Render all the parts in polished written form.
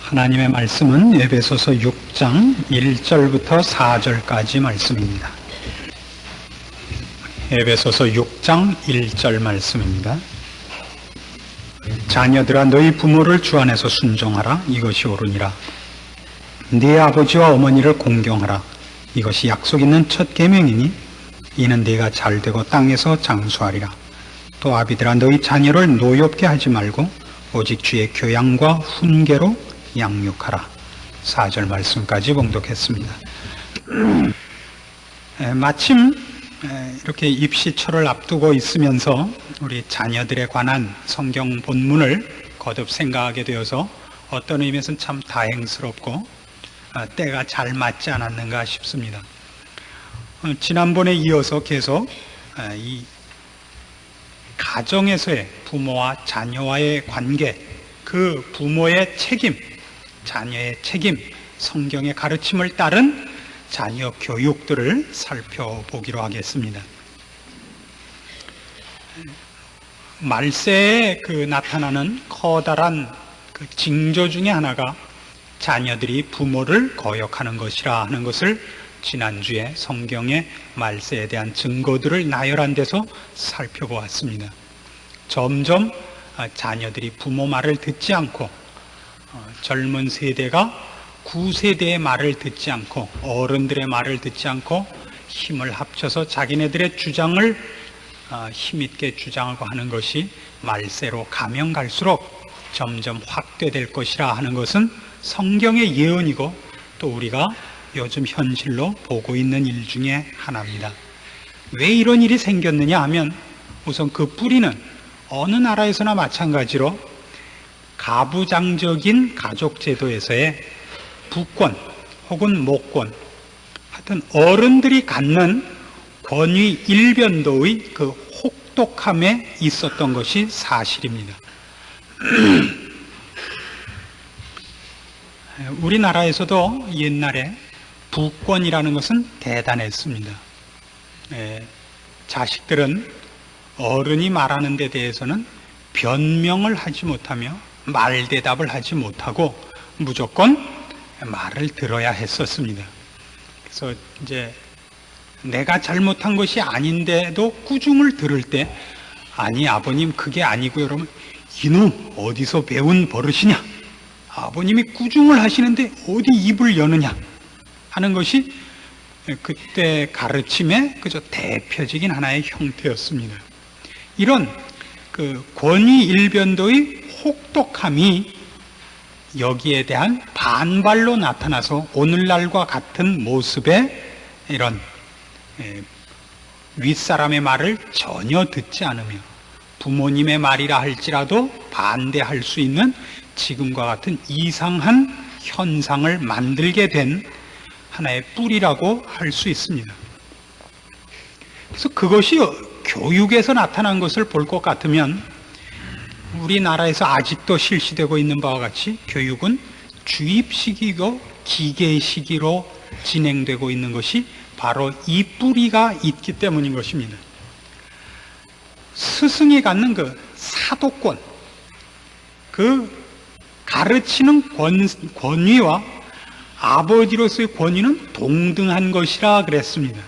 하나님의 말씀은 에베소서 6장 1절부터 4절까지 말씀입니다. 에베소서 6장 1절 말씀입니다. 자녀들아 너희 부모를 주 안에서 순종하라. 이것이 옳으니라. 네 아버지와 어머니를 공경하라. 이것이 약속 있는 첫 계명이니 이는 네가 잘되고 땅에서 장수하리라. 또 아비들아 너희 자녀를 노엽게 하지 말고 오직 주의 교양과 훈계로 양육하라. 4절 말씀까지 봉독했습니다. 마침 이렇게 입시철을 앞두고 있으면서 우리 자녀들에 관한 성경 본문을 거듭 생각하게 되어서 어떤 의미에서는 참 다행스럽고 때가 잘 맞지 않았는가 싶습니다. 지난번에 이어서 계속 이 가정에서의 부모와 자녀와의 관계, 그 부모의 책임, 자녀의 책임, 성경의 가르침을 따른 자녀 교육들을 살펴보기로 하겠습니다. 말세에 나타나는 커다란 징조 중에 하나가 자녀들이 부모를 거역하는 것이라 하는 것을 지난주에 성경의 말세에 대한 증거들을 나열한 데서 살펴보았습니다. 점점 자녀들이 부모 말을 듣지 않고 젊은 세대가 구세대의 말을 듣지 않고 어른들의 말을 듣지 않고 힘을 합쳐서 자기네들의 주장을 힘있게 주장하고 하는 것이 말세로 가면 갈수록 점점 확대될 것이라 하는 것은 성경의 예언이고 또 우리가 요즘 현실로 보고 있는 일 중에 하나입니다. 왜 이런 일이 생겼느냐 하면 우선 그 뿌리는 어느 나라에서나 마찬가지로 가부장적인 가족 제도에서의 부권 혹은 모권, 하여튼 어른들이 갖는 권위 일변도의 그 혹독함에 있었던 것이 사실입니다. 우리나라에서도 옛날에 부권이라는 것은 대단했습니다. 자식들은 어른이 말하는 데 대해서는 변명을 하지 못하며 말대답을 하지 못하고 무조건 말을 들어야 했었습니다. 그래서 이제 내가 잘못한 것이 아닌데도 꾸중을 들을 때 아니 아버님 그게 아니고요. 여러분 이놈 어디서 배운 버릇이냐, 아버님이 꾸중을 하시는데 어디 입을 여느냐 하는 것이 그때 가르침의 그저 대표적인 하나의 형태였습니다. 이런 권위 일변도의 혹독함이 여기에 대한 반발로 나타나서 오늘날과 같은 모습의 이런 윗사람의 말을 전혀 듣지 않으며 부모님의 말이라 할지라도 반대할 수 있는 지금과 같은 이상한 현상을 만들게 된 하나의 뿌리라고 할 수 있습니다. 그래서 그것이 교육에서 나타난 것을 볼 것 같으면 우리나라에서 아직도 실시되고 있는 바와 같이 교육은 주입식이고 기계식으로 진행되고 있는 것이 바로 이 뿌리가 있기 때문인 것입니다. 스승이 갖는 그 사도권, 그 가르치는 권위와 아버지로서의 권위는 동등한 것이라 그랬습니다.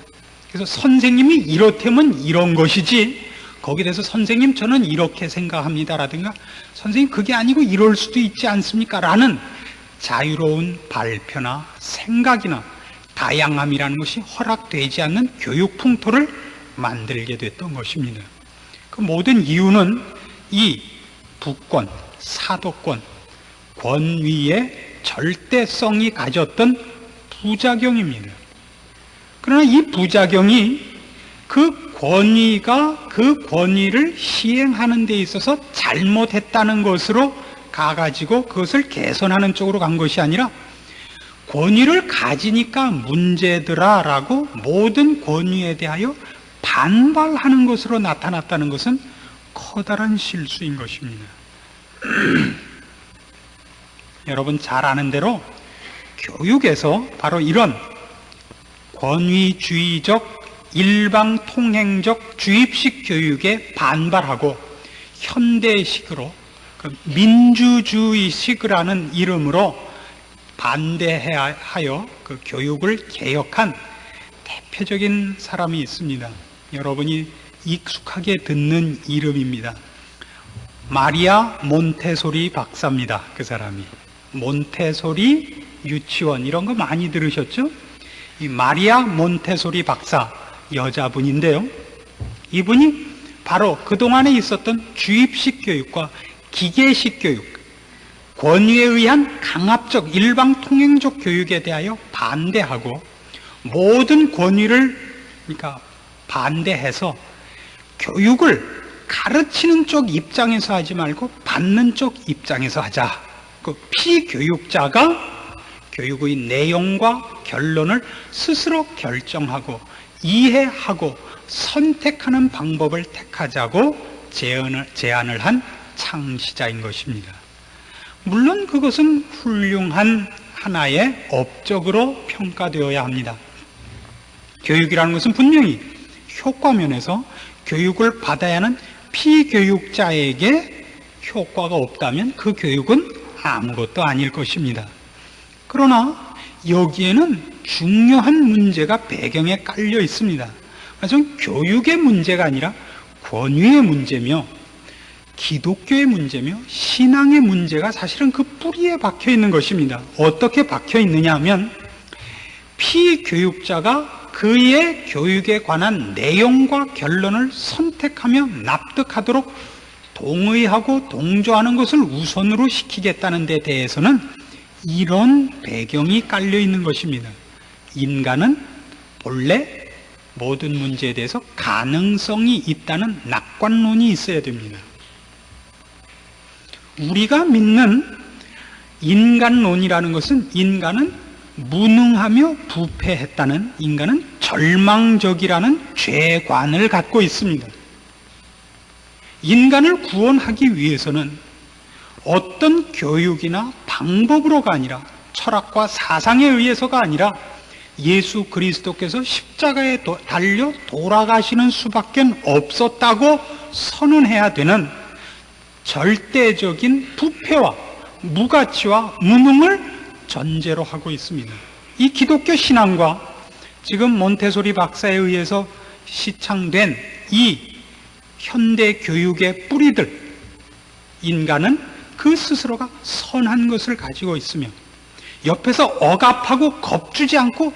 그래서 선생님이 이렇다면 이런 것이지 거기에 대해서 선생님 저는 이렇게 생각합니다 라든가 선생님 그게 아니고 이럴 수도 있지 않습니까 라는 자유로운 발표나 생각이나 다양함이라는 것이 허락되지 않는 교육 풍토를 만들게 됐던 것입니다. 그 모든 이유는 이 부권, 사도권, 권위의 절대성이 가졌던 부작용입니다. 그러나 이 부작용이 그 권위가 그 권위를 시행하는 데 있어서 잘못했다는 것으로 가가지고 그것을 개선하는 쪽으로 간 것이 아니라 권위를 가지니까 문제더라 라고 모든 권위에 대하여 반발하는 것으로 나타났다는 것은 커다란 실수인 것입니다. 여러분 잘 아는 대로 교육에서 바로 이런 권위주의적 일방통행적 주입식 교육에 반발하고 현대식으로 민주주의식이라는 이름으로 반대하여 그 교육을 개혁한 대표적인 사람이 있습니다. 여러분이 익숙하게 듣는 이름입니다. 마리아 몬테소리 박사입니다. 그 사람이. 몬테소리 유치원 이런 거 많이 들으셨죠? 이 마리아 몬테소리 박사, 여자분인데요. 이분이 바로 그동안에 있었던 주입식 교육과 기계식 교육, 권위에 의한 강압적 일방 통행적 교육에 대하여 반대하고 모든 권위를 그러니까 반대해서 교육을 가르치는 쪽 입장에서 하지 말고 받는 쪽 입장에서 하자. 그 피교육자가 교육의 내용과 결론을 스스로 결정하고 이해하고 선택하는 방법을 택하자고 제안을 한 창시자인 것입니다. 물론 그것은 훌륭한 하나의 업적으로 평가되어야 합니다. 교육이라는 것은 분명히 효과면에서 교육을 받아야 하는 피교육자에게 효과가 없다면 그 교육은 아무것도 아닐 것입니다. 그러나 여기에는 중요한 문제가 배경에 깔려 있습니다. 그래서 교육의 문제가 아니라 권위의 문제며 기독교의 문제며 신앙의 문제가 사실은 그 뿌리에 박혀 있는 것입니다. 어떻게 박혀 있느냐 하면 피교육자가 그의 교육에 관한 내용과 결론을 선택하며 납득하도록 동의하고 동조하는 것을 우선으로 시키겠다는 데 대해서는 이런 배경이 깔려 있는 것입니다. 인간은 본래 모든 문제에 대해서 가능성이 있다는 낙관론이 있어야 됩니다. 우리가 믿는 인간론이라는 것은 인간은 무능하며 부패했다는, 인간은 절망적이라는 죄관을 갖고 있습니다. 인간을 구원하기 위해서는 어떤 교육이나 방법으로가 아니라 철학과 사상에 의해서가 아니라 예수 그리스도께서 십자가에 달려 돌아가시는 수밖에 없었다고 선언해야 되는 절대적인 부패와 무가치와 무능을 전제로 하고 있습니다. 이 기독교 신앙과 지금 몬테소리 박사에 의해서 시창된 이 현대 교육의 뿌리들, 인간은 그 스스로가 선한 것을 가지고 있으며 옆에서 억압하고 겁주지 않고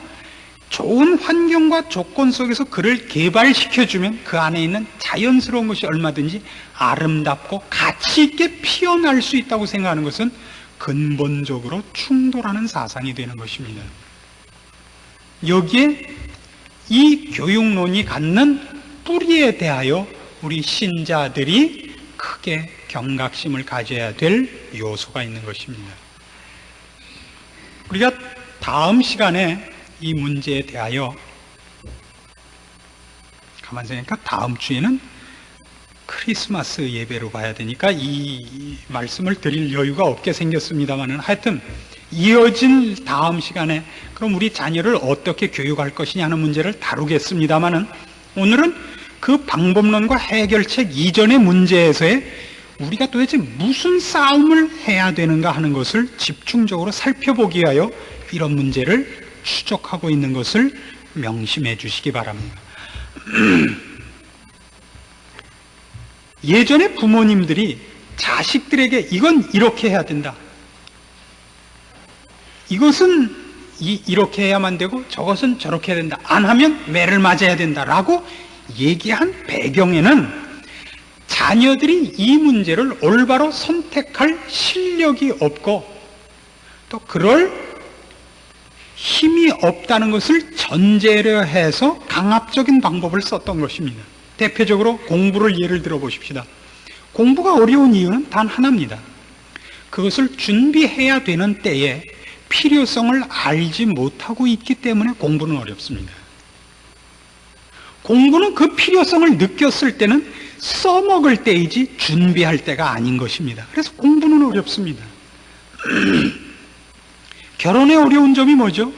좋은 환경과 조건 속에서 그를 개발시켜주면 그 안에 있는 자연스러운 것이 얼마든지 아름답고 가치 있게 피어날 수 있다고 생각하는 것은 근본적으로 충돌하는 사상이 되는 것입니다. 여기에 이 교육론이 갖는 뿌리에 대하여 우리 신자들이 크게 경각심을 가져야 될 요소가 있는 것입니다. 우리가 다음 시간에 이 문제에 대하여 가만히 생각하니까 다음 주에는 크리스마스 예배로 봐야 되니까 이 말씀을 드릴 여유가 없게 생겼습니다만은 하여튼 이어진 다음 시간에 그럼 우리 자녀를 어떻게 교육할 것이냐 하는 문제를 다루겠습니다만은 오늘은 그 방법론과 해결책 이전의 문제에서의 우리가 도대체 무슨 싸움을 해야 되는가 하는 것을 집중적으로 살펴보기 위하여 이런 문제를 추적하고 있는 것을 명심해 주시기 바랍니다. 예전에 부모님들이 자식들에게 이건 이렇게 해야 된다, 이것은 이렇게 해야만 되고 저것은 저렇게 해야 된다, 안 하면 매를 맞아야 된다라고 얘기한 배경에는 자녀들이 이 문제를 올바로 선택할 실력이 없고 또 그럴 힘이 없다는 것을 전제로 해서 강압적인 방법을 썼던 것입니다. 대표적으로 공부를 예를 들어 보십시다. 공부가 어려운 이유는 단 하나입니다. 그것을 준비해야 되는 때에 필요성을 알지 못하고 있기 때문에 공부는 어렵습니다. 공부는 그 필요성을 느꼈을 때는 써먹을 때이지 준비할 때가 아닌 것입니다. 그래서 공부는 어렵습니다. 결혼의 어려운 점이 뭐죠?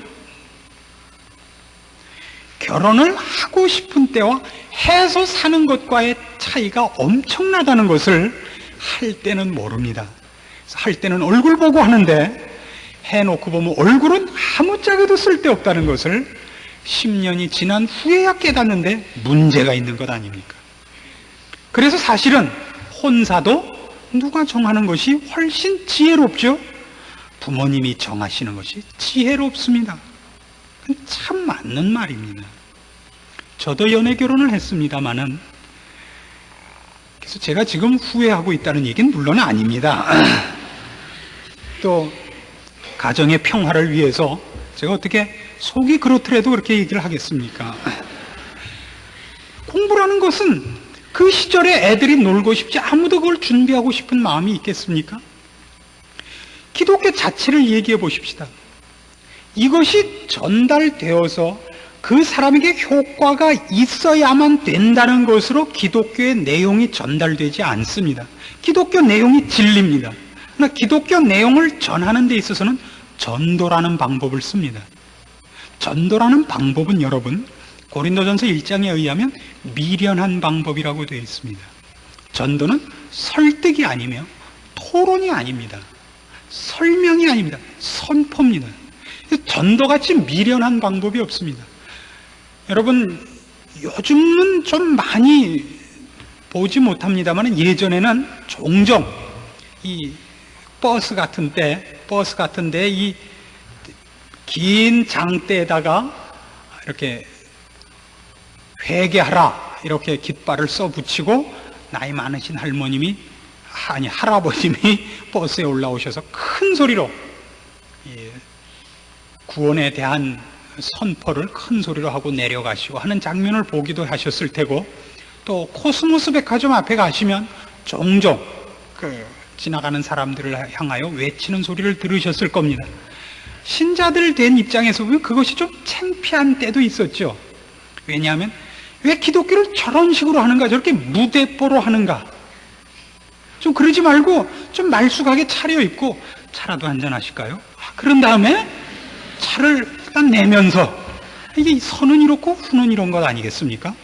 결혼을 하고 싶은 때와 해서 사는 것과의 차이가 엄청나다는 것을 할 때는 모릅니다. 할 때는 얼굴 보고 하는데 해놓고 보면 얼굴은 아무짝에도 쓸데없다는 것을 10년이 지난 후에야 깨닫는데 문제가 있는 것 아닙니까? 그래서 사실은 혼사도 누가 정하는 것이 훨씬 지혜롭죠? 부모님이 정하시는 것이 지혜롭습니다. 참 맞는 말입니다. 저도 연애 결혼을 했습니다마는, 그래서 제가 지금 후회하고 있다는 얘기는 물론 아닙니다. 또 가정의 평화를 위해서 제가 어떻게 속이 그렇더라도 그렇게 얘기를 하겠습니까? 공부라는 것은 그 시절에 애들이 놀고 싶지 아무도 그걸 준비하고 싶은 마음이 있겠습니까? 기독교 자체를 얘기해 보십시다. 이것이 전달되어서 그 사람에게 효과가 있어야만 된다는 것으로 기독교의 내용이 전달되지 않습니다. 기독교 내용이 진리입니다. 그러나 기독교 내용을 전하는 데 있어서는 전도라는 방법을 씁니다. 전도라는 방법은 여러분, 고린도전서 1장에 의하면 미련한 방법이라고 되어 있습니다. 전도는 설득이 아니며 토론이 아닙니다. 설명이 아닙니다. 선포입니다. 전도같이 미련한 방법이 없습니다. 여러분, 요즘은 좀 많이 보지 못합니다만 예전에는 종종 이 버스 같은데 이 긴 장대에다가 이렇게 회개하라 이렇게 깃발을 써 붙이고 나이 많으신 할아버님이 버스에 올라오셔서 큰 소리로 구원에 대한 선포를 큰 소리로 하고 내려가시고 하는 장면을 보기도 하셨을 테고, 또 코스모스 백화점 앞에 가시면 종종 지나가는 사람들을 향하여 외치는 소리를 들으셨을 겁니다. 신자들 된 입장에서 보면 그것이 좀 창피한 때도 있었죠. 왜냐하면 왜 기독교를 저런 식으로 하는가, 저렇게 무대뽀로 하는가, 좀 그러지 말고 좀 말쑥하게 차려입고 차라도 한잔 하실까요? 그런 다음에 차를 일단 내면서, 이게 선은 이렇고 후는 이런 것 아니겠습니까?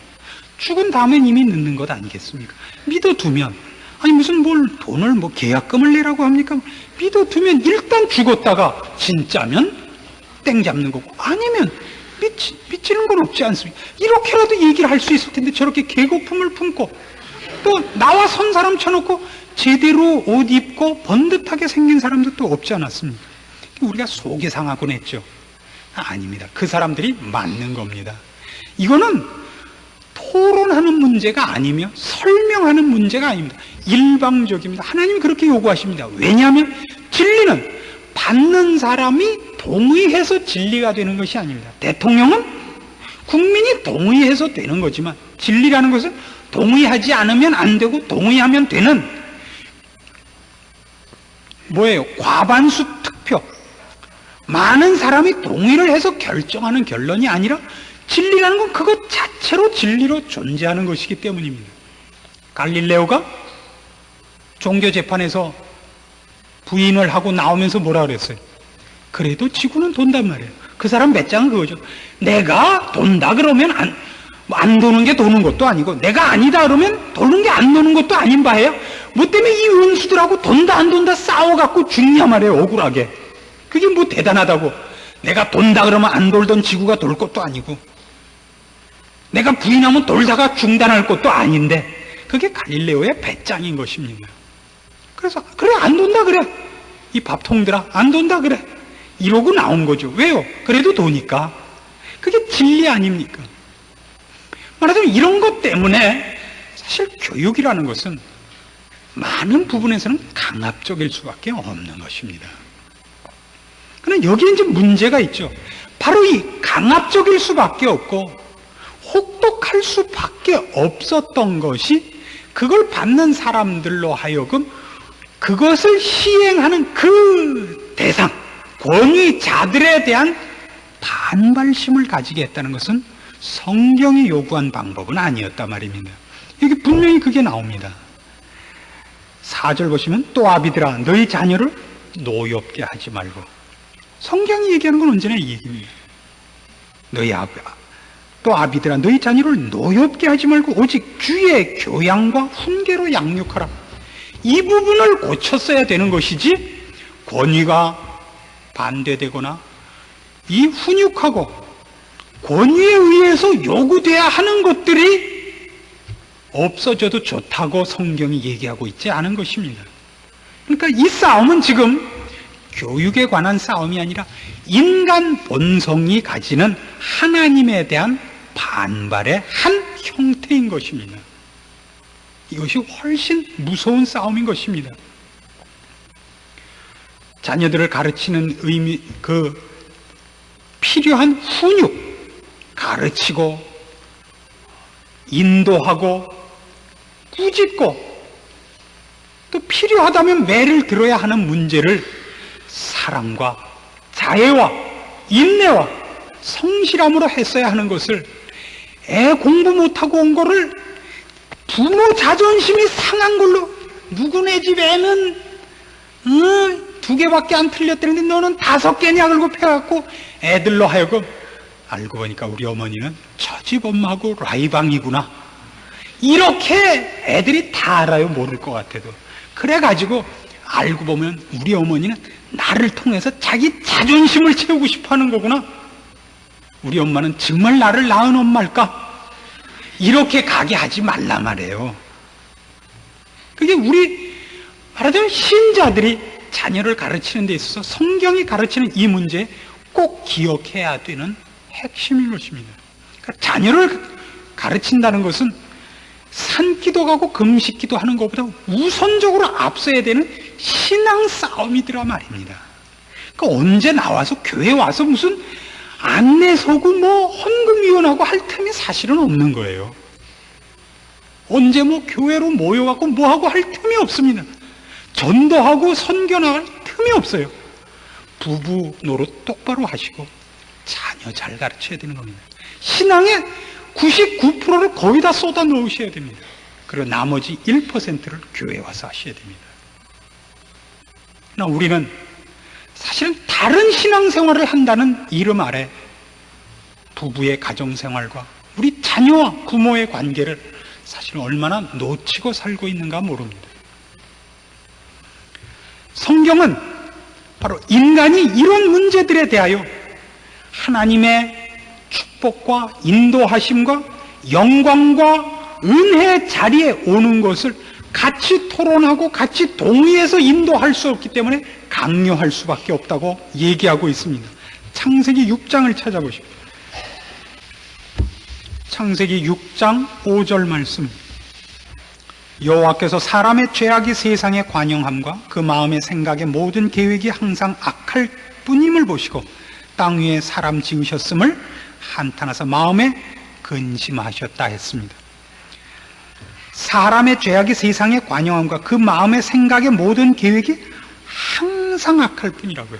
죽은 다음엔 이미 늦는 것 아니겠습니까? 믿어두면, 아니 무슨 돈을 계약금을 내라고 합니까? 믿어두면 일단 죽었다가 진짜면 땡 잡는 거고, 아니면 미치는 건 없지 않습니까? 이렇게라도 얘기를 할 수 있을 텐데 저렇게 계고품을 품고 또 나와 선 사람 쳐놓고 제대로 옷 입고 번듯하게 생긴 사람도 또 없지 않았습니까? 우리가 속이 상하곤 했죠. 아닙니다. 그 사람들이 맞는 겁니다. 이거는 토론하는 문제가 아니며 설명하는 문제가 아닙니다. 일방적입니다. 하나님이 그렇게 요구하십니다. 왜냐하면 진리는 받는 사람이 동의해서 진리가 되는 것이 아닙니다. 대통령은 국민이 동의해서 되는 거지만, 진리라는 것은 동의하지 않으면 안 되고 동의하면 되는 뭐예요? 과반수 투표. 많은 사람이 동의를 해서 결정하는 결론이 아니라, 진리라는 건 그것 자체로 진리로 존재하는 것이기 때문입니다. 갈릴레오가 종교재판에서 부인을 하고 나오면서 뭐라 그랬어요? 그래도 지구는 돈단 말이에요. 그 사람 배짱은 그거죠. 내가 돈다 그러면 안 도는 게 도는 것도 아니고, 내가 아니다 그러면 도는 게 안 도는 것도 아닌 바예요. 뭐 때문에 이 은수들하고 돈다 안 돈다 싸워갖고 죽냐 말이에요, 억울하게. 그게 뭐 대단하다고. 내가 돈다 그러면 안 돌던 지구가 돌 것도 아니고, 내가 부인하면 돌다가 중단할 것도 아닌데, 그게 갈릴레오의 배짱인 것입니다. 그래서 그래 안 돈다 그래, 이 밥통들아 안 돈다 그래, 이러고 나온 거죠. 왜요? 그래도 도니까. 그게 진리 아닙니까? 말하자면 이런 것 때문에 사실 교육이라는 것은 많은 부분에서는 강압적일 수밖에 없는 것입니다. 그러나 여기에 이제 문제가 있죠. 바로 이 강압적일 수밖에 없고 혹독할 수밖에 없었던 것이, 그걸 받는 사람들로 하여금 그것을 시행하는 그 대상, 권위자들에 대한 반발심을 가지게 했다는 것은 성경이 요구한 방법은 아니었단 말입니다. 여기 분명히 그게 나옵니다. 4절 보시면, 또 아비들아 너희 자녀를 노엽게 하지 말고. 성경이 얘기하는 건 언제나 이 얘기입니다. 또 아비들아 너희 자녀를 노엽게 하지 말고 오직 주의 교양과 훈계로 양육하라. 이 부분을 고쳤어야 되는 것이지, 권위가 반대되거나 이 훈육하고 권위에 의해서 요구돼야 하는 것들이 없어져도 좋다고 성경이 얘기하고 있지 않은 것입니다. 그러니까 이 싸움은 지금 교육에 관한 싸움이 아니라 인간 본성이 가지는 하나님에 대한 반발의 한 형태인 것입니다. 이것이 훨씬 무서운 싸움인 것입니다. 자녀들을 가르치는 의미, 필요한 훈육, 가르치고, 인도하고, 꾸짖고, 또 필요하다면 매를 들어야 하는 문제를 사랑과 자애와 인내와 성실함으로 했어야 하는 것을 애 공부 못하고 온 거를 부모 자존심이 상한 걸로 누구네 집 애는 2개밖에 안 틀렸다는데 너는 5개냐 그러고 패갖고 애들로 하여금 알고 보니까 우리 어머니는 저 집 엄마하고 라이방이구나 이렇게 애들이 다 알아요. 모를 것 같아도. 그래가지고 알고 보면 우리 어머니는 나를 통해서 자기 자존심을 채우고 싶어하는 거구나. 우리 엄마는 정말 나를 낳은 엄마일까? 이렇게 가게 하지 말라 말이에요. 그게 우리 말하자면 신자들이 자녀를 가르치는 데 있어서 성경이 가르치는 이 문제 꼭 기억해야 되는 핵심인 것입니다. 그러니까 자녀를 가르친다는 것은 산기도 가고 금식기도 하는 것보다 우선적으로 앞서야 되는 신앙 싸움이더라 말입니다. 그러니까 언제 나와서 교회 와서 무슨 안내 서고 헌금위원하고 할 틈이 사실은 없는 거예요. 언제 교회로 모여갖고 뭐하고 할 틈이 없습니다. 전도하고 선교 나갈 틈이 없어요. 부부 노릇 똑바로 하시고 자녀 잘 가르쳐야 되는 겁니다. 신앙의 99%를 거의 다 쏟아 넣으셔야 됩니다. 그리고 나머지 1%를 교회에 와서 하셔야 됩니다. 그러나 우리는 사실은 다른 신앙생활을 한다는 이름 아래 부부의 가정생활과 우리 자녀와 부모의 관계를 사실 얼마나 놓치고 살고 있는가 모릅니다. 성경은 바로 인간이 이런 문제들에 대하여 하나님의 축복과 인도하심과 영광과 은혜의 자리에 오는 것을 같이 토론하고 같이 동의해서 인도할 수 없기 때문에 강요할 수밖에 없다고 얘기하고 있습니다. 창세기 6장을 찾아보십시오. 창세기 6장 5절 말씀. 여호와께서 사람의 죄악이 세상에 관영함과 그 마음의 생각의 모든 계획이 항상 악할 뿐임을 보시고 땅 위에 사람 지으셨음을 한탄하사 마음에 근심하셨다 했습니다. 사람의 죄악이 세상에 관영함과 그 마음의 생각의 모든 계획이 항상 악할 뿐이라고요.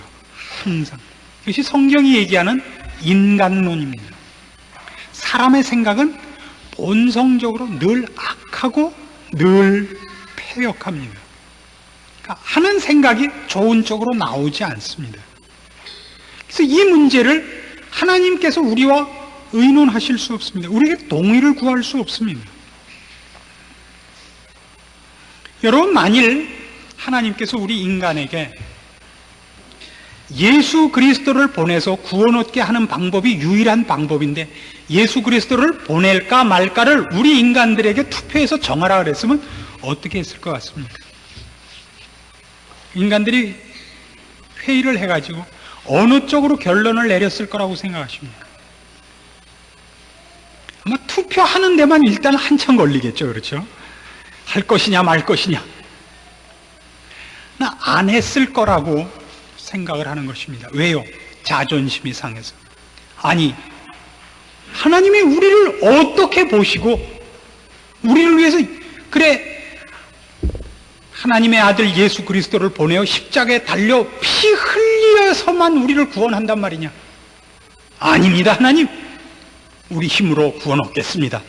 항상. 이것이 성경이 얘기하는 인간론입니다. 사람의 생각은 본성적으로 늘 악하고 늘 패역합니다. 그러니까 하는 생각이 좋은 쪽으로 나오지 않습니다. 그래서 이 문제를 하나님께서 우리와 의논하실 수 없습니다. 우리에게 동의를 구할 수 없습니다. 여러분, 만일 하나님께서 우리 인간에게 예수 그리스도를 보내서 구원 얻게 하는 방법이 유일한 방법인데 예수 그리스도를 보낼까 말까를 우리 인간들에게 투표해서 정하라 그랬으면 어떻게 했을 것 같습니까? 인간들이 회의를 해가지고 어느 쪽으로 결론을 내렸을 거라고 생각하십니까? 아마 투표하는 데만 일단 한참 걸리겠죠. 그렇죠? 할 것이냐 말 것이냐. 나 안 했을 거라고 생각을 하는 것입니다. 왜요? 자존심이 상해서. 아니, 하나님이 우리를 어떻게 보시고 우리를 위해서 그래 하나님의 아들 예수 그리스도를 보내어 십자가에 달려 피 흘려서만 우리를 구원한단 말이냐? 아닙니다. 하나님, 우리 힘으로 구원 얻겠습니다.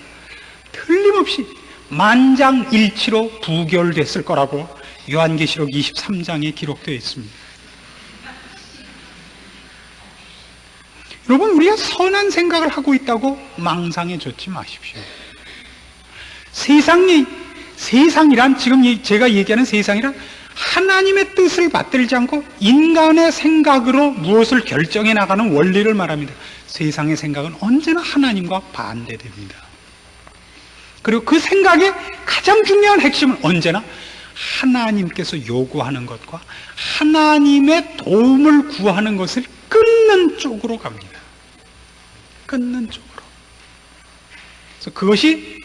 틀림없이 만장일치로 부결됐을 거라고 요한계시록 23장에 기록되어 있습니다. 여러분, 우리가 선한 생각을 하고 있다고 망상에 젖지 마십시오. 세상이란, 지금 제가 얘기하는 세상이란 하나님의 뜻을 받들지 않고 인간의 생각으로 무엇을 결정해 나가는 원리를 말합니다. 세상의 생각은 언제나 하나님과 반대됩니다. 그리고 그 생각의 가장 중요한 핵심은 언제나 하나님께서 요구하는 것과 하나님의 도움을 구하는 것을 끊는 쪽으로 갑니다. 끊는 쪽으로. 그래서 그것이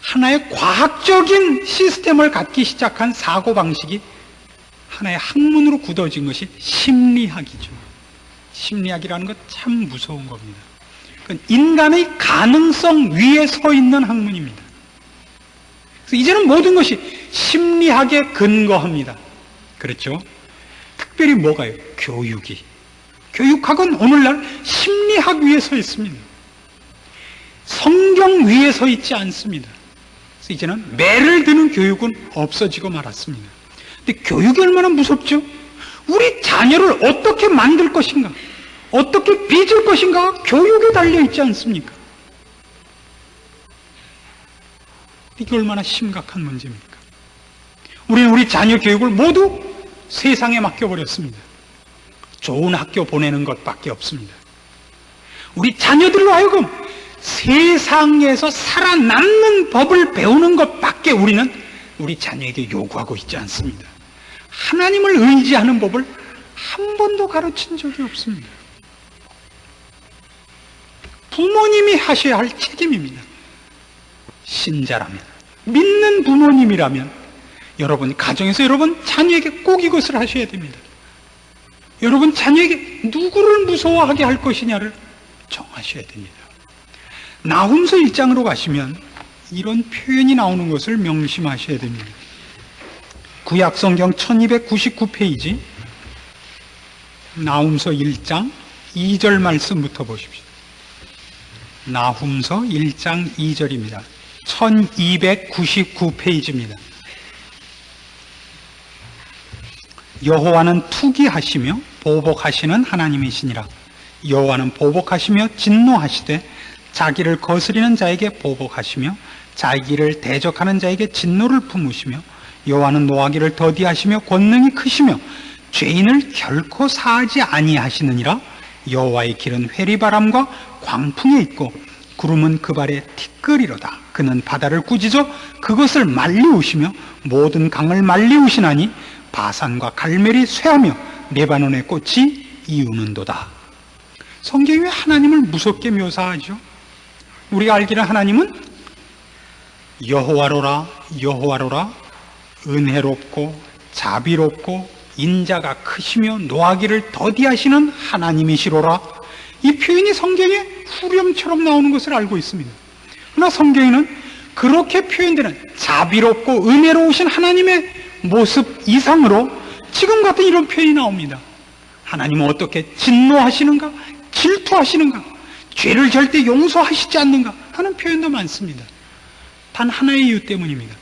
하나의 과학적인 시스템을 갖기 시작한 사고방식이 하나의 학문으로 굳어진 것이 심리학이죠. 심리학이라는 것 참 무서운 겁니다. 인간의 가능성 위에 서 있는 학문입니다. 그래서 이제는 모든 것이 심리학에 근거합니다. 그렇죠? 특별히 뭐가요? 교육이. 교육학은 오늘날 심리학 위에 서 있습니다. 성경 위에 서 있지 않습니다. 그래서 이제는 매를 드는 교육은 없어지고 말았습니다. 근데 교육이 얼마나 무섭죠? 우리 자녀를 어떻게 만들 것인가? 어떻게 빚을 것인가? 교육에 달려 있지 않습니까? 이게 얼마나 심각한 문제입니까? 우리는 우리 자녀 교육을 모두 세상에 맡겨버렸습니다. 좋은 학교 보내는 것밖에 없습니다. 우리 자녀들로 하여금 세상에서 살아남는 법을 배우는 것밖에 우리는 우리 자녀에게 요구하고 있지 않습니다. 하나님을 의지하는 법을 한 번도 가르친 적이 없습니다. 부모님이 하셔야 할 책임입니다. 신자라면, 믿는 부모님이라면 여러분 가정에서 여러분 자녀에게 꼭 이것을 하셔야 됩니다. 여러분 자녀에게 누구를 무서워하게 할 것이냐를 정하셔야 됩니다. 나훔서 1장으로 가시면 이런 표현이 나오는 것을 명심하셔야 됩니다. 구약성경 1299페이지 나훔서 1장 2절 말씀부터 보십시오. 나훔서 1장 2절입니다. 1299페이지입니다. 여호와는 투기하시며 보복하시는 하나님이시니라. 여호와는 보복하시며 진노하시되 자기를 거스리는 자에게 보복하시며 자기를 대적하는 자에게 진노를 품으시며 여호와는 노하기를 더디하시며 권능이 크시며 죄인을 결코 사하지 아니하시느니라. 여호와의 길은 회리바람과 광풍에 있고 구름은 그 발에 티끌이로다. 그는 바다를 꾸짖어 그것을 말리우시며 모든 강을 말리우시나니 바산과 갈멜이 쇠하며 레바논의 꽃이 이우는도다. 성경이 왜 하나님을 무섭게 묘사하죠? 우리가 알기는 하나님은 여호와로라 여호와로라 은혜롭고 자비롭고 인자가 크시며 노하기를 더디하시는 하나님이시로라. 이 표현이 성경에 후렴처럼 나오는 것을 알고 있습니다. 그러나 성경에는 그렇게 표현되는 자비롭고 은혜로우신 하나님의 모습 이상으로 지금 같은 이런 표현이 나옵니다. 하나님은 어떻게 진노하시는가? 질투하시는가? 죄를 절대 용서하시지 않는가? 하는 표현도 많습니다. 단 하나의 이유 때문입니다.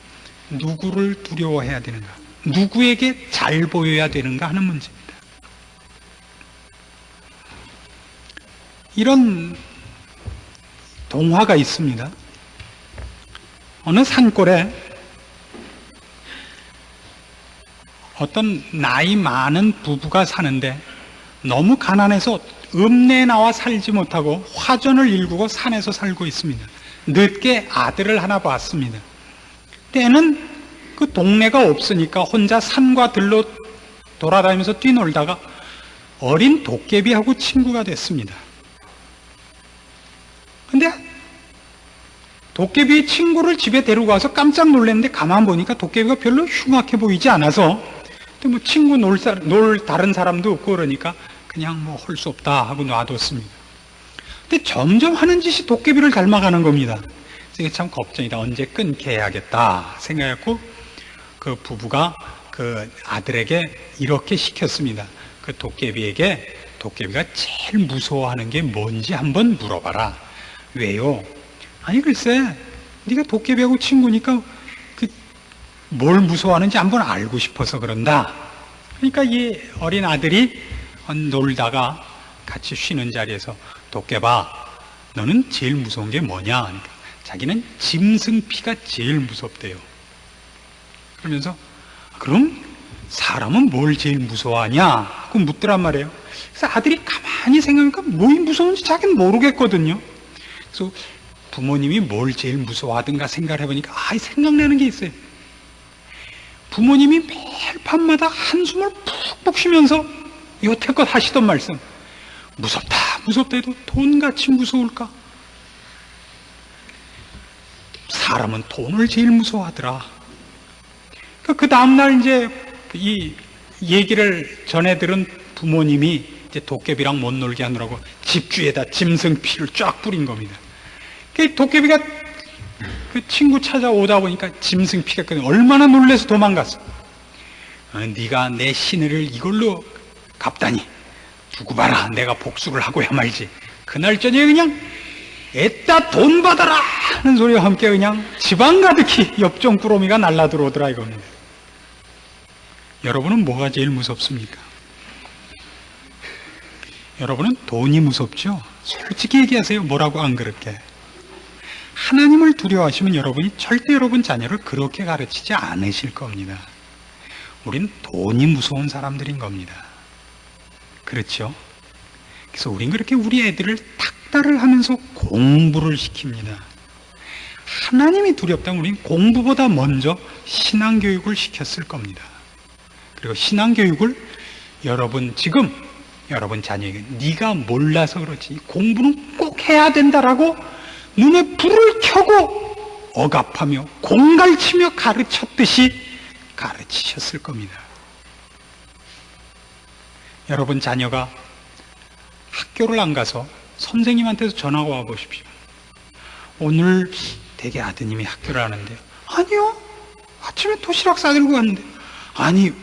누구를 두려워해야 되는가? 누구에게 잘 보여야 되는가 하는 문제입니다. 이런 동화가 있습니다. 어느 산골에 어떤 나이 많은 부부가 사는데 너무 가난해서 읍내에 나와 살지 못하고 화전을 일구고 산에서 살고 있습니다. 늦게 아들을 하나 봤습니다. 때는 그 동네가 없으니까 혼자 산과 들로 돌아다니면서 뛰놀다가 어린 도깨비하고 친구가 됐습니다. 근데 도깨비 친구를 집에 데리고 와서 깜짝 놀랐는데 가만 보니까 도깨비가 별로 흉악해 보이지 않아서 뭐 친구 놀 다른 사람도 없고 그러니까 그냥 뭐 할 수 없다 하고 놔뒀습니다. 근데 점점 하는 짓이 도깨비를 닮아가는 겁니다. 그래서 이게 참 걱정이다. 언제 끊게 해야겠다 생각했고 그 부부가 그 아들에게 이렇게 시켰습니다. 그 도깨비에게 도깨비가 제일 무서워하는 게 뭔지 한번 물어봐라. 왜요? 아니 글쎄 네가 도깨비하고 친구니까 뭘 무서워하는지 한번 알고 싶어서 그런다. 그러니까 이 어린 아들이 놀다가 같이 쉬는 자리에서 도깨봐 너는 제일 무서운 게 뭐냐? 그러니까 자기는 짐승피가 제일 무섭대요. 그러면서 그럼 사람은 뭘 제일 무서워하냐? 그 묻더란 말이에요. 그래서 아들이 가만히 생각하니까 뭐이 무서운지 자기는 모르겠거든요. 그래서 부모님이 뭘 제일 무서워하든가 생각을 해보니까 생각나는 게 있어요. 부모님이 매일 밤마다 한숨을 푹푹 쉬면서 여태껏 하시던 말씀, 무섭다 무섭다 해도 돈같이 무서울까? 사람은 돈을 제일 무서워하더라. 그 다음날 이제 이 얘기를 전해 들은 부모님이 이제 도깨비랑 못 놀게 하느라고 집주에다 짐승피를 쫙 뿌린 겁니다. 그 도깨비가 그 친구 찾아오다 보니까 짐승피가 얼마나 놀라서 도망갔어. 네가 내 시내를 이걸로 갚다니 두고 봐라. 내가 복수를 하고야 말지. 그날 저녁에 그냥 애따 돈 받아라 하는 소리와 함께 그냥 집안 가득히 엽전 꾸러미가 날라 들어오더라 이겁니다. 여러분은 뭐가 제일 무섭습니까? 여러분은 돈이 무섭죠? 솔직히 얘기하세요. 뭐라고 안 그렇게? 하나님을 두려워하시면 여러분이 절대 여러분 자녀를 그렇게 가르치지 않으실 겁니다. 우린 돈이 무서운 사람들인 겁니다. 그렇죠? 그래서 우린 그렇게 우리 애들을 닥달을 하면서 공부를 시킵니다. 하나님이 두렵다면 우린 공부보다 먼저 신앙교육을 시켰을 겁니다. 그리고 신앙교육을 여러분 지금 여러분 자녀에게 네가 몰라서 그렇지 공부는 꼭 해야 된다라고 눈에 불을 켜고 억압하며 공갈치며 가르쳤듯이 가르치셨을 겁니다. 여러분 자녀가 학교를 안 가서 선생님한테서 전화가 와 보십시오. 오늘 되게 아드님이 학교를 하는데 아니요 아침에 도시락 싸들고 갔는데 아니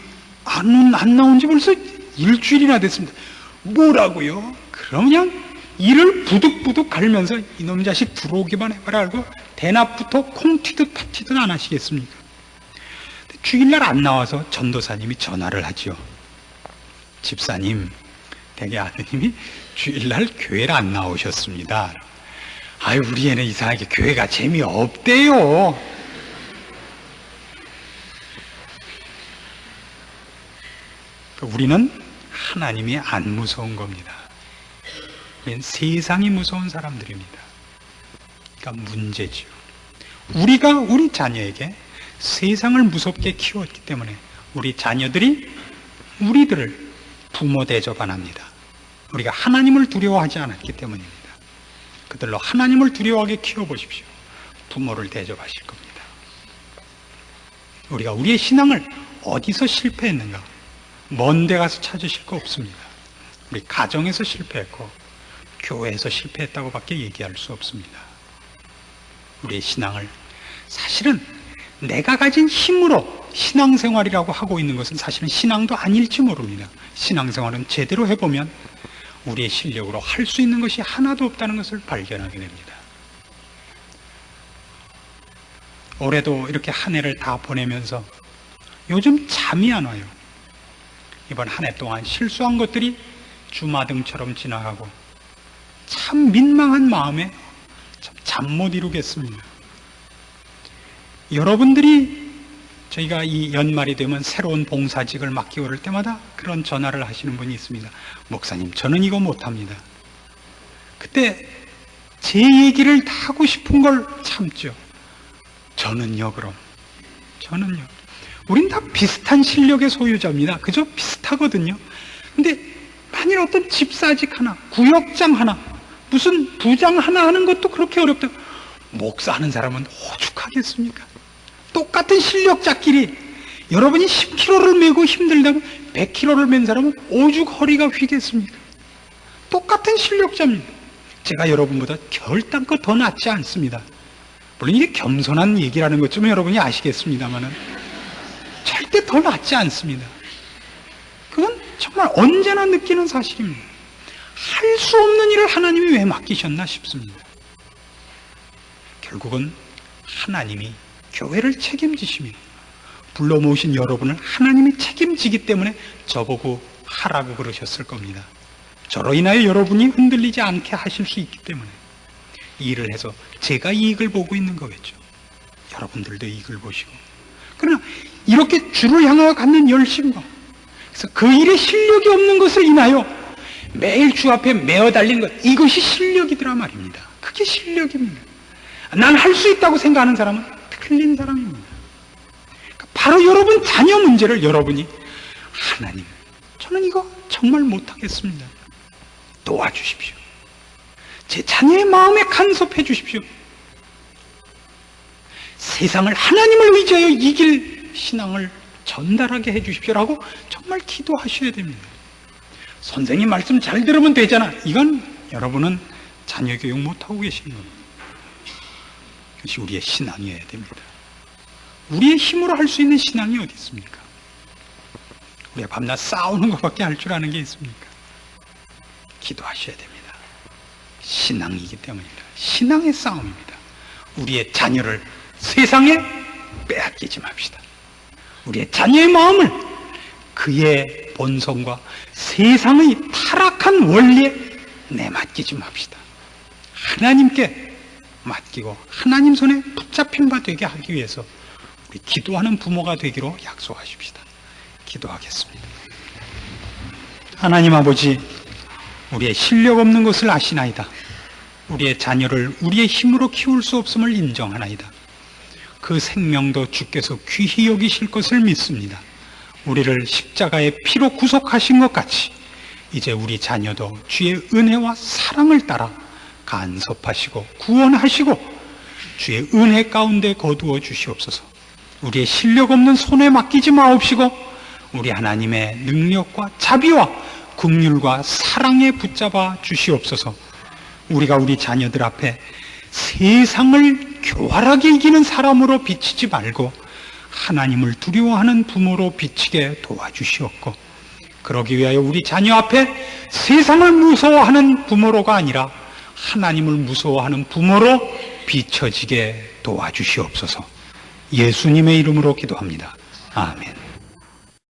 안 나온 지 벌써 일주일이나 됐습니다. 뭐라고요? 그럼 그냥 이를 부득부득 갈면서 이놈 자식 들어오기만 해봐라 알고 대낮부터 콩 튀듯 팥 튀듯 안 하시겠습니까? 주일날 안 나와서 전도사님이 전화를 하죠. 집사님, 되게 아드님이 주일날 교회를 안 나오셨습니다. 아유, 우리 애는 이상하게 교회가 재미없대요. 우리는 하나님이 안 무서운 겁니다. 우리는 세상이 무서운 사람들입니다. 그러니까 문제지요. 우리가 우리 자녀에게 세상을 무섭게 키웠기 때문에 우리 자녀들이 우리들을 부모 대접 안 합니다. 우리가 하나님을 두려워하지 않았기 때문입니다. 그들로 하나님을 두려워하게 키워보십시오. 부모를 대접하실 겁니다. 우리가 우리의 신앙을 어디서 실패했는가? 먼 데 가서 찾으실 거 없습니다. 우리 가정에서 실패했고 교회에서 실패했다고 밖에 얘기할 수 없습니다. 우리의 신앙을 사실은 내가 가진 힘으로 신앙생활이라고 하고 있는 것은 사실은 신앙도 아닐지 모릅니다. 신앙생활은 제대로 해보면 우리의 실력으로 할 수 있는 것이 하나도 없다는 것을 발견하게 됩니다. 올해도 이렇게 한 해를 다 보내면서 요즘 잠이 안 와요. 이번 한 해 동안 실수한 것들이 주마등처럼 지나가고 참 민망한 마음에 잠 못 이루겠습니다. 여러분들이 저희가 이 연말이 되면 새로운 봉사직을 맡기고 그럴 때마다 그런 전화를 하시는 분이 있습니다. 목사님, 저는 이거 못합니다. 그때 제 얘기를 다 하고 싶은 걸 참죠. 저는요, 그럼. 저는요. 우린 다 비슷한 실력의 소유자입니다. 그저 비슷하거든요. 근데 만일 어떤 집사직 하나, 구역장 하나, 무슨 부장 하나 하는 것도 그렇게 어렵다. 목사 하는 사람은 오죽하겠습니까? 똑같은 실력자끼리 여러분이 10kg를 메고 힘들다면 100kg를 맨 사람은 오죽 허리가 휘겠습니까? 똑같은 실력자입니다. 제가 여러분보다 결단껏 더 낫지 않습니다. 물론 이게 겸손한 얘기라는 것 좀 여러분이 아시겠습니다만은 절대 더 낫지 않습니다. 그건 정말 언제나 느끼는 사실입니다. 할 수 없는 일을 하나님이 왜 맡기셨나 싶습니다. 결국은 하나님이 교회를 책임지시며 불러 모으신 여러분을 하나님이 책임지기 때문에 저보고 하라고 그러셨을 겁니다. 저로 인하여 여러분이 흔들리지 않게 하실 수 있기 때문에 이 일을 해서 제가 이익을 보고 있는 거겠죠. 여러분들도 이익을 보시고. 그러나 이렇게 주를 향하여 갖는 열심과, 그래서 그 일에 실력이 없는 것을 인하여 매일 주 앞에 매어 달린 것, 이것이 실력이더라 말입니다. 그게 실력입니다. 난 할 수 있다고 생각하는 사람은 틀린 사람입니다. 바로 여러분 자녀 문제를 여러분이, 하나님, 저는 이거 정말 못하겠습니다, 도와주십시오. 제 자녀의 마음에 간섭해 주십시오. 세상을 하나님을 의지하여 이길 신앙을 전달하게 해 주십시오라고 정말 기도하셔야 됩니다. 선생님 말씀 잘 들으면 되잖아, 이건 여러분은 자녀 교육 못하고 계시는 겁니다. 그것이 우리의 신앙이어야 됩니다. 우리의 힘으로 할 수 있는 신앙이 어디 있습니까? 우리가 밤낮 싸우는 것밖에 할 줄 아는 게 있습니까? 기도하셔야 됩니다. 신앙이기 때문입니다. 신앙의 싸움입니다. 우리의 자녀를 세상에 빼앗기지 맙시다. 우리의 자녀의 마음을 그의 본성과 세상의 타락한 원리에 내맡기지 맙시다. 하나님께 맡기고 하나님 손에 붙잡힌 바 되게 하기 위해서 우리 기도하는 부모가 되기로 약속하십시다. 기도하겠습니다. 하나님 아버지, 우리의 실력 없는 것을 아시나이다. 우리의 자녀를 우리의 힘으로 키울 수 없음을 인정하나이다. 그 생명도 주께서 귀히 여기실 것을 믿습니다. 우리를 십자가의 피로 구속하신 것 같이 이제 우리 자녀도 주의 은혜와 사랑을 따라 간섭하시고 구원하시고 주의 은혜 가운데 거두어 주시옵소서. 우리의 실력 없는 손에 맡기지 마옵시고 우리 하나님의 능력과 자비와 긍휼과 사랑에 붙잡아 주시옵소서. 우리가 우리 자녀들 앞에 세상을 교활하게 이기는 사람으로 비치지 말고 하나님을 두려워하는 부모로 비치게 도와주시옵고, 그러기 위하여 우리 자녀 앞에 세상을 무서워하는 부모로가 아니라 하나님을 무서워하는 부모로 비춰지게 도와주시옵소서. 예수님의 이름으로 기도합니다. 아멘.